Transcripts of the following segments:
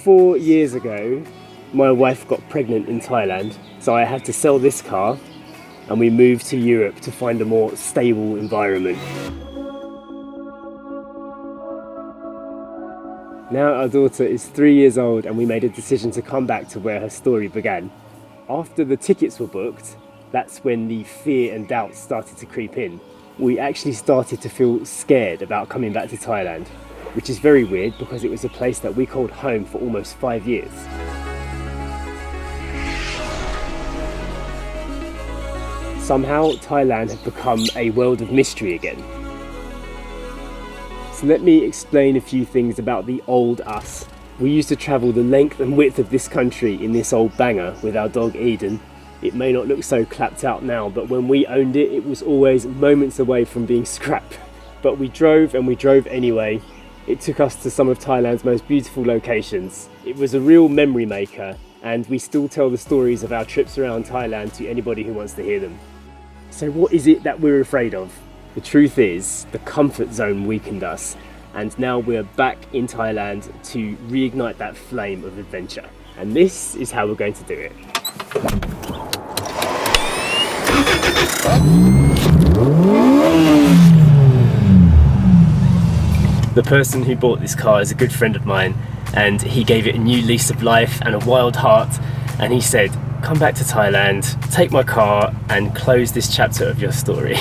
4 years ago, my wife got pregnant in Thailand, so I had to sell this car and we moved to Europe to find a more stable environment. Now our daughter is 3 years old and we made a decision to come back to where her story began. After the tickets were booked, that's when the fear and doubt started to creep in. We actually started to feel scared about coming back to Thailand, which is very weird because it was a place that we called home for almost 5 years. Somehow Thailand had become a world of mystery again. So let me explain a few things about the old us. We used to travel the length and width of this country in this old banger with our dog Eden. It may not look so clapped out now, but when we owned it, it was always moments away from being scrap. But we drove and we drove anyway. It took us to some of Thailand's most beautiful locations. It was a real memory maker, and we still tell the stories of our trips around Thailand to anybody who wants to hear them. So what is it that we're afraid of? The truth is, the comfort zone weakened us, and now we're back in Thailand to reignite that flame of adventure. And this is how we're going to do it. The person who bought this car is a good friend of mine, and he gave it a new lease of life and a wild heart, and he said, come back to Thailand, take my car and close this chapter of your story.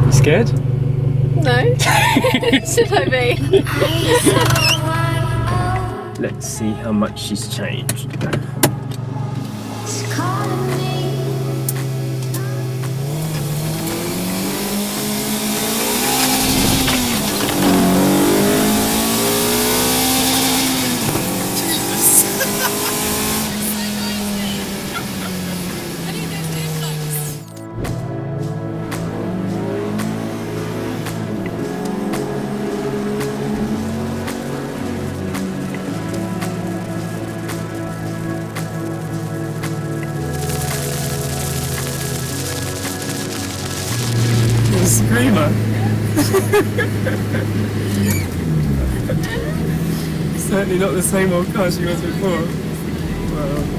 You scared? No. Should I be? Let's see how much she's changed. Screamer. Certainly not the same old car she was before. Wow.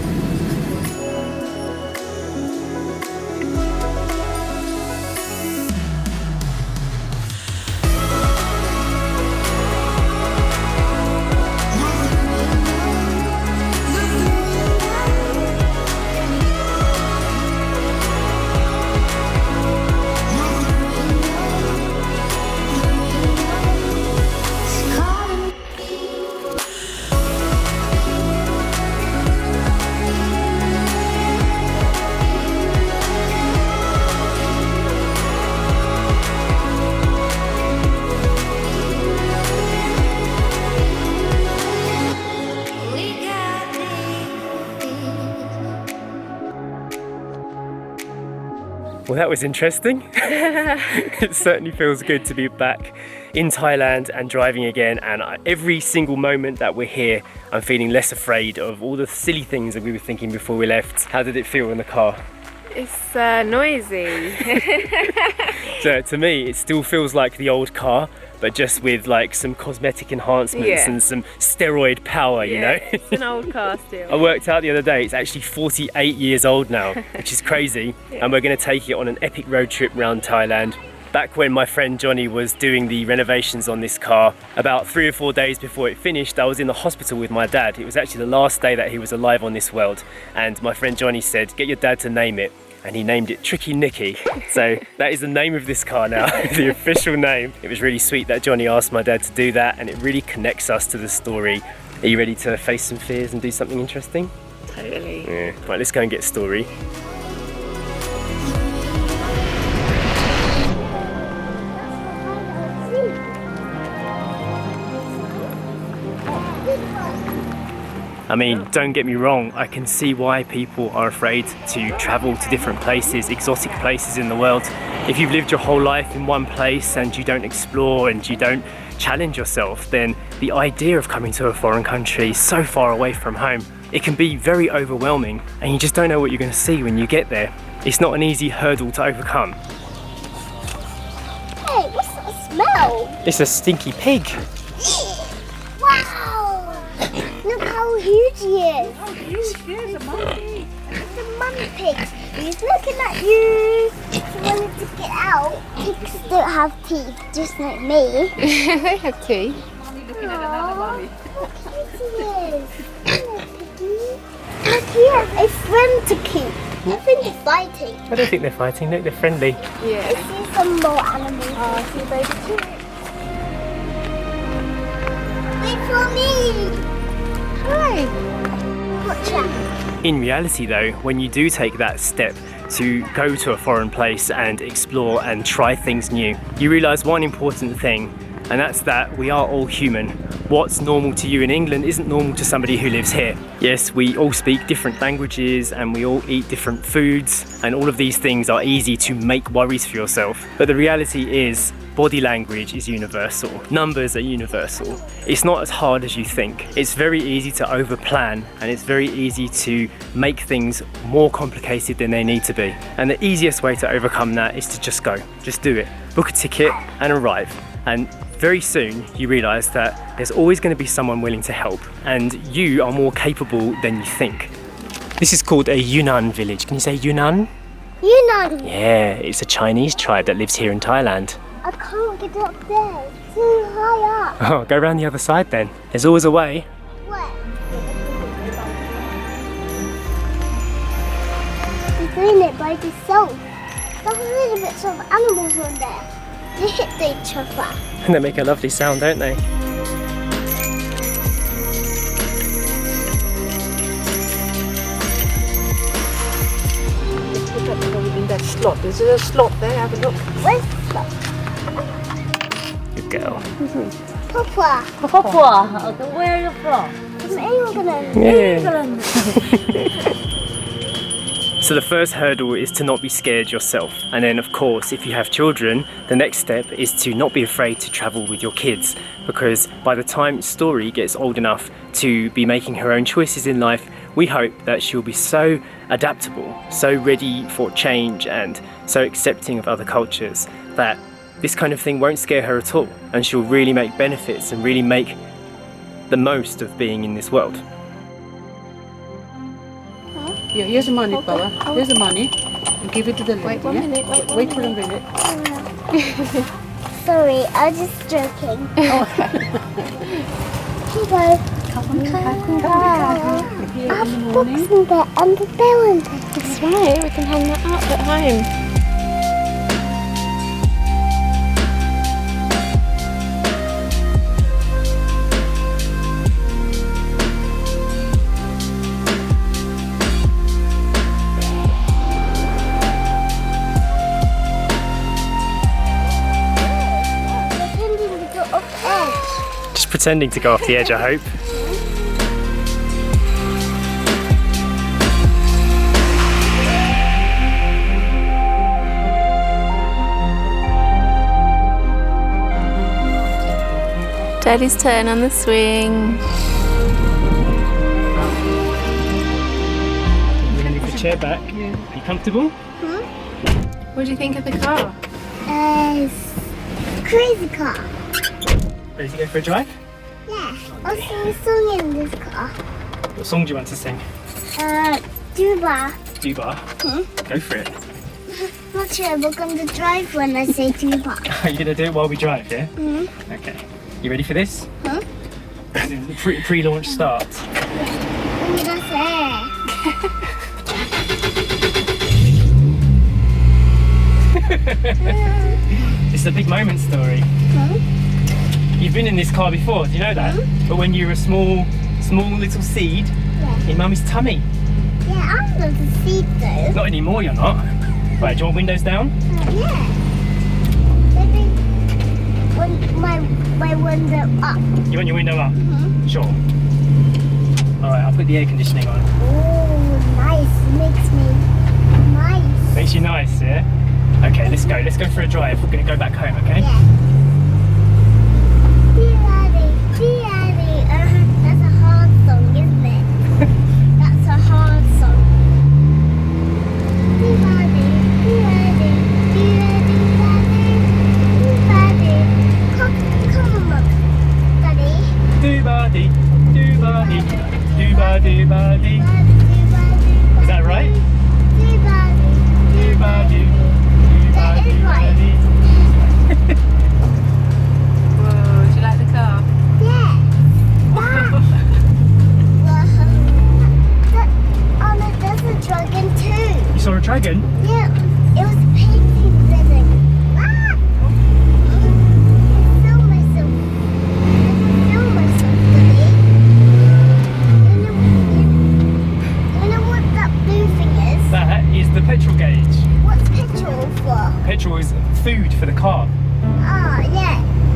Well, that was interesting. It certainly feels good to be back in Thailand and driving again, and every single moment that we're here, I'm feeling less afraid of all the silly things that we were thinking before we left. How did it feel in the car? It's noisy. So to me, it still feels like the old car, but just with like some cosmetic enhancements and some steroid power, you know? It's an old car still. I worked out the other day, it's actually 48 years old now, which is crazy. And we're gonna take it on an epic road trip around Thailand. Back when my friend Johnny was doing the renovations on this car, about 3 or 4 days before it finished, I was in the hospital with my dad. It was actually the last day that he was alive on this world. And my friend Johnny said, get your dad to name it. And he named it Tricky Nicky. So that is the name of this car now, the official name. It was really sweet that Johnny asked my dad to do that, and it really connects us to the story. Are you ready to face some fears and do something interesting? Totally. Yeah. Right, let's go and get story. I mean, don't get me wrong, I can see why people are afraid to travel to different places, exotic places in the world. If you've lived your whole life in one place and you don't explore and you don't challenge yourself, then the idea of coming to a foreign country so far away from home, it can be very overwhelming, and you just don't know what you're going to see when you get there. It's not an easy hurdle to overcome. Hey, what's that smell? It's a stinky pig. Wow! Look how huge he is. Oh, huge, there's a monkey. It's a mum pig. He's looking at you. He wanted to get out. Pigs don't have teeth, just like me. They have teeth. Mommy looking at another mommy. Look how cute he is. Hello, piggy. Look, he has a friend to keep. I think they're fighting. I don't think they're fighting. Look, they're friendly. I Yeah. see some more animals. I see baby too. Wait for me. Hi. Watch out. In reality though, when you do take that step to go to a foreign place and explore and try things new, you realise one important thing, and that's that we are all human. What's normal to you in England isn't normal to somebody who lives here. Yes, we all speak different languages and we all eat different foods, and all of these things are easy to make worries for yourself. But the reality is, body language is universal. Numbers are universal. It's not as hard as you think. It's very easy to overplan, and it's very easy to make things more complicated than they need to be. And the easiest way to overcome that is to just go. Just do it. Book a ticket and arrive. And very soon you realise that there's always going to be someone willing to help, and you are more capable than you think. This is called a Yunnan village. Can you say Yunnan? Yunnan. Yeah, it's a Chinese tribe that lives here in Thailand. I can't get up there. Too high up. Oh, go around the other side then. There's always a way. Where? He's doing it by himself. There's little bits of animals on there. They hit each other. And they make a lovely sound, don't they? Look at in that slot. There's a slot there. Have a look. Where's the Good girl. Papa? Papa, where are you from? From England. Yeah. So the first hurdle is to not be scared yourself. And then of course, if you have children, the next step is to not be afraid to travel with your kids. Because by the time Story gets old enough to be making her own choices in life, we hope that she'll be so adaptable, so ready for change and so accepting of other cultures that this kind of thing won't scare her at all. And she'll really make benefits and really make the most of being in this world. Yeah, here's the money, Baba. Here's the money. Give it to the lady. Wait 1 minute. Wait for a minute. Sorry, I was just joking. Oh, Hello. I have books in there and the bell in there. That's right. We can hang that up at home. Just pretending to go off the edge, I hope. Daddy's turn on the swing. We're going to move the chair back. Are you comfortable? What do you think of the car? It's a crazy car. Ready to go for a drive? Yeah. I'll sing a song in this car. What song do you want to sing? Duba. Duba? Go for it. Not sure we're going to drive when I say Duba. Are you going to do it while we drive, yeah? Okay. You ready for this? Pre-launch start. Oh, that's air. It's a big moment story. You've been in this car before, do you know that? But when you were a small little seed in Mummy's tummy. Yeah, I'm not a seed though. Not anymore, you're not. Right, do you want windows down? Yeah. Maybe when my window up. You want your window up? Sure. Alright, I'll put the air conditioning on. Oh, nice. Makes me nice. Makes you nice, yeah? Okay, let's go. Let's go for a drive. We're going to go back home, okay? Yeah. Daddy. That's a hard song, isn't it? That's a hard song. Daddy.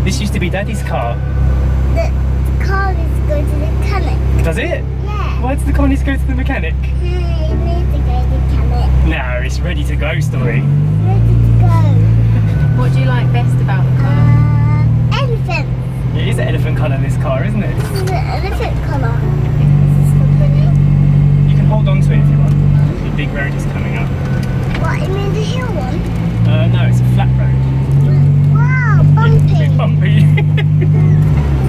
This used to be Daddy's car. The car is going to the mechanic. Does it? Yeah. Why does the car need to go to the mechanic? Hey, it needs to go to the mechanic. No, it's ready to go story. Ready to go. What do you like best about the car? Elephant. It is elephant colour, this car, isn't it? This is the elephant colour. You can hold on to it if you want. The big road is coming up. What, you mean the hill one? No, it's a flat road. Wow, bumpy. It's bumpy.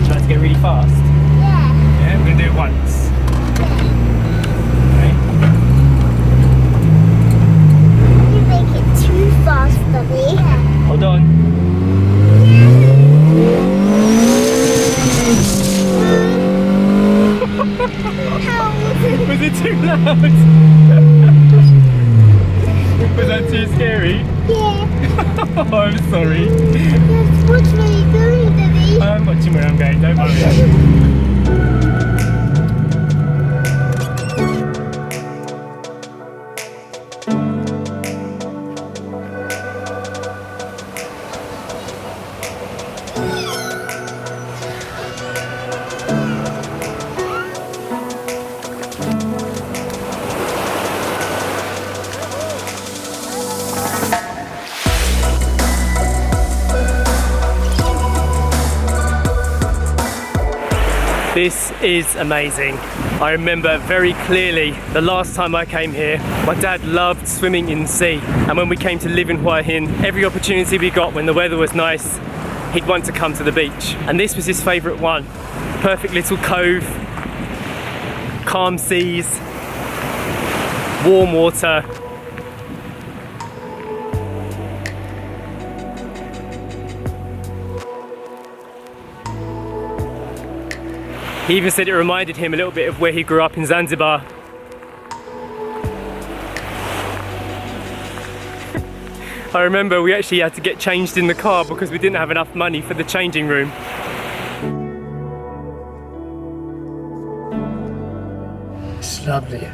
Try to go really fast. Yeah. Yeah, we're going to do it once. Okay. You make it too fast, Daddy. Hold on. Was it too loud? Was that too scary? Yeah. Oh, I'm sorry. Yes, watch where you're going, Daddy. I'm watching where I'm going, don't worry. This is amazing. I remember very clearly the last time I came here, my dad loved swimming in the sea, and when we came to live in Hua Hin, every opportunity we got when the weather was nice, he'd want to come to the beach. And this was his favourite one. Perfect little cove, calm seas, warm water. He even said it reminded him a little bit of where he grew up in Zanzibar. I remember we actually had to get changed in the car because we didn't have enough money for the changing room. It's lovely.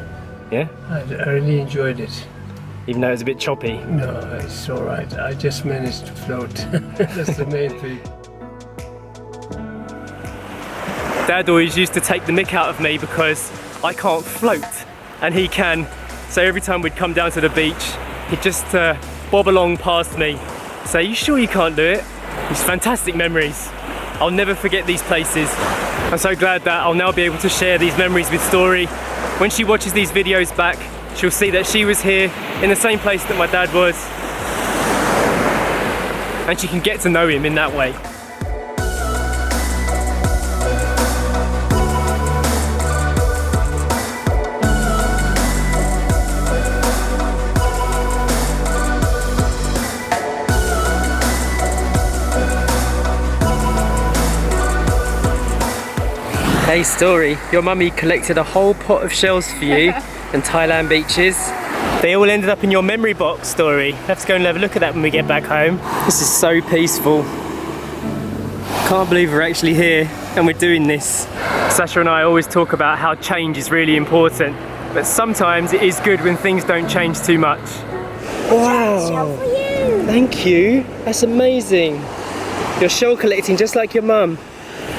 Yeah? I really enjoyed it. Even though it was a bit choppy. No, it's all right. I just managed to float. That's the main thing. Dad always used to take the mick out of me because I can't float and he can. So every time we'd come down to the beach, he'd just bob along past me. Say, you sure you can't do it? These fantastic memories. I'll never forget these places. I'm so glad that I'll now be able to share these memories with Story. When she watches these videos back, she'll see that she was here in the same place that my dad was. And she can get to know him in that way. Hey Story, your mummy collected a whole pot of shells for you in Thailand beaches. They all ended up in your memory box, Story. Let's go and have a look at that when we get back home. This is so peaceful. Can't believe we're actually here and we're doing this. Sasha and I always talk about how change is really important, but sometimes it is good when things don't change too much. Wow! Thank you. That's amazing. You're shell collecting just like your mum.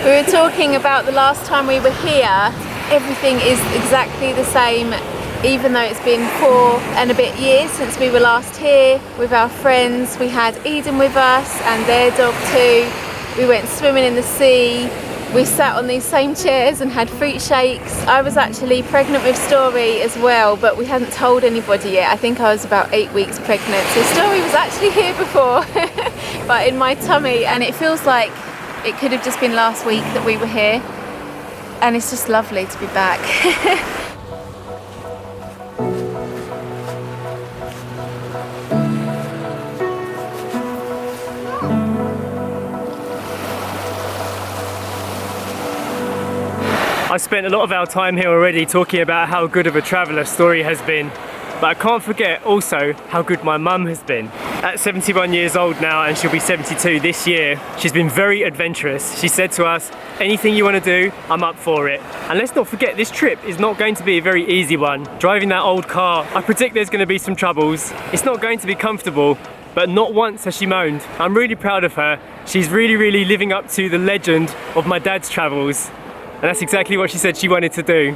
We were talking about the last time we were here. Everything is exactly the same, even though it's been 4 and a bit years since we were last here with our friends. We had Eden with us and their dog too. We went swimming in the sea. We sat on these same chairs and had fruit shakes. I was actually pregnant with Story as well, but we hadn't told anybody yet. I think I was about 8 weeks pregnant. So Story was actually here before, but in my tummy, and it feels like it could have just been last week that we were here, and it's just lovely to be back. I've spent a lot of our time here already talking about how good of a traveller Story has been, but I can't forget also how good my mum has been. At 71 years old now, and she'll be 72 this year, she's been very adventurous. She said to us, anything you want to do, I'm up for it. And let's not forget, this trip is not going to be a very easy one. Driving that old car, I predict there's going to be some troubles. It's not going to be comfortable, but not once has she moaned. I'm really proud of her. She's really living up to the legend of my dad's travels, and that's exactly what she said she wanted to do.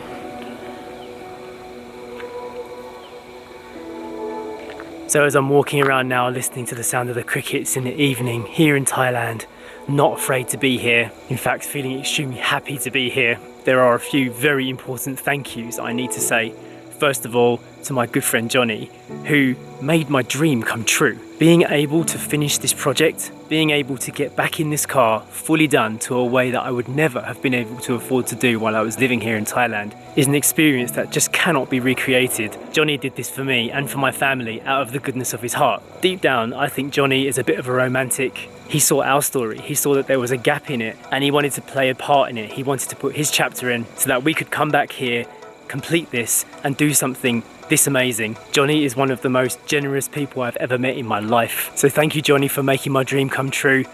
So as I'm walking around now listening to the sound of the crickets in the evening here in Thailand, not afraid to be here, in fact feeling extremely happy to be here, there are a few very important thank yous I need to say. First of all, to my good friend Johnny, who made my dream come true. Being able to finish this project, being able to get back in this car fully done to a way that I would never have been able to afford to do while I was living here in Thailand is an experience that just cannot be recreated. Johnny did this for me and for my family out of the goodness of his heart. Deep down, I think Johnny is a bit of a romantic. He saw our story, he saw that there was a gap in it, and he wanted to play a part in it. He wanted to put his chapter in so that we could come back here, complete this, and do something this amazing. Johnny is one of the most generous people I've ever met in my life. So thank you, Johnny, for making my dream come true.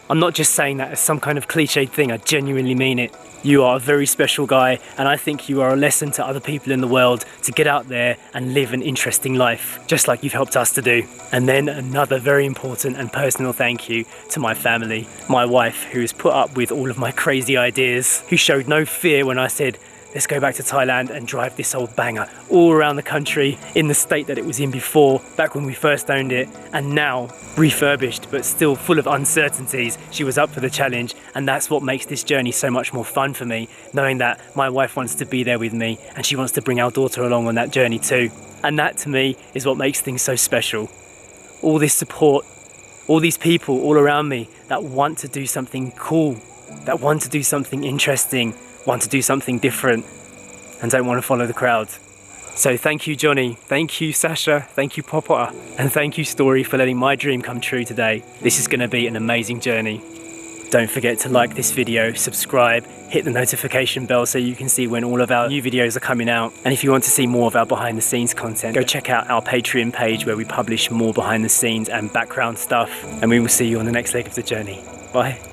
I'm not just saying that as some kind of cliched thing, I genuinely mean it. You are a very special guy, and I think you are a lesson to other people in the world to get out there and live an interesting life, just like you've helped us to do. And then another very important and personal thank you to my family, my wife, who has put up with all of my crazy ideas, who showed no fear when I said, let's go back to Thailand and drive this old banger all around the country in the state that it was in before, back when we first owned it, and now refurbished but still full of uncertainties. She was up for the challenge, and that's what makes this journey so much more fun for me, knowing that my wife wants to be there with me and she wants to bring our daughter along on that journey too. And that to me is what makes things so special. All this support, all these people all around me that want to do something cool, that want to do something interesting, want to do something different, and don't want to follow the crowd. So thank you, Johnny, thank you, Sasha, thank you, Papa, and thank you, Story, for letting my dream come true today. This is going to be an amazing journey. Don't forget to like this video, subscribe, hit the notification bell so you can see when all of our new videos are coming out. And if you want to see more of our behind the scenes content, go check out our Patreon page where we publish more behind the scenes and background stuff. And we will see you on the next leg of the journey. Bye.